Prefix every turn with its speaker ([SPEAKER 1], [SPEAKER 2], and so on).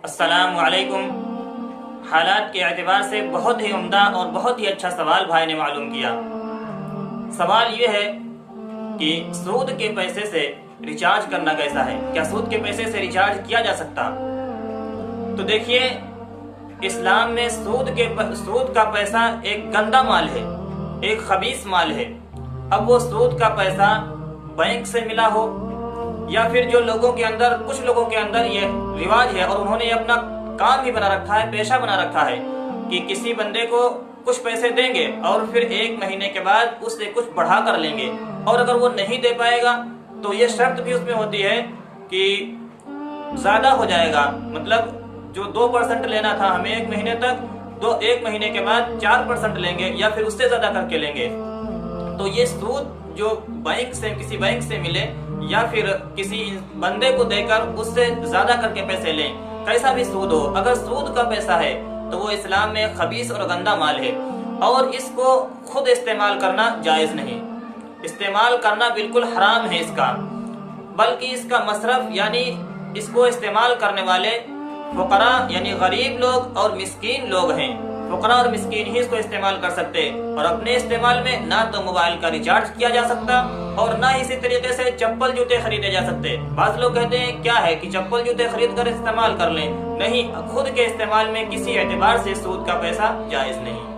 [SPEAKER 1] السلام علیکم۔ حالات کے اعتبار سے بہت ہی عمدہ اور بہت ہی اچھا سوال بھائی نے معلوم کیا۔ سوال یہ ہے کہ سود کے پیسے سے ریچارج کرنا کیسا ہے؟ کیا سود کے پیسے سے ریچارج کیا جا سکتا؟ تو دیکھیے، اسلام میں سود کا پیسہ ایک گندا مال ہے، ایک خبیث مال ہے۔ اب وہ سود کا پیسہ بینک سے ملا ہو یا پھر جو کچھ لوگوں کے اندر یہ رواج ہے اور انہوں نے اپنا کام بھی بنا رکھا ہے، پیشہ بنا رکھا ہے کہ کسی بندے کو کچھ پیسے دیں گے اور پھر 1 مہینے کے بعد اس سے کچھ بڑھا کر لیں گے، اور اگر وہ نہیں دے پائے گا تو یہ شرط بھی اس میں ہوتی ہے کہ زیادہ ہو جائے گا، مطلب جو 2% لینا تھا ہمیں 1 مہینے تک، 1 مہینے کے بعد 4% لیں گے یا پھر اس سے زیادہ کر کے لیں گے۔ تو یہ سود جو کسی بینک سے ملے یا پھر کسی بندے کو دے کر اس سے زیادہ کر کے پیسے لیں، کیسا بھی سود ہو، اگر سود کا پیسہ ہے تو وہ اسلام میں خبیث اور گندا مال ہے، اور اس کو خود استعمال کرنا جائز نہیں، استعمال کرنا بالکل حرام ہے اس کا، بلکہ اس کا مصرف یعنی اس کو استعمال کرنے والے فقراء یعنی غریب لوگ اور مسکین لوگ ہیں۔ فقراء اور مسکین ہی اس کو استعمال کر سکتے، اور اپنے استعمال میں نہ تو موبائل کا ریچارج کیا جا سکتا اور نہ اسی طریقے سے چپل جوتے خریدے جا سکتے۔ بعض لوگ کہتے ہیں کیا ہے کہ چپل جوتے خرید کر استعمال کر لیں، نہیں، خود کے استعمال میں کسی اعتبار سے سود کا پیسہ جائز نہیں۔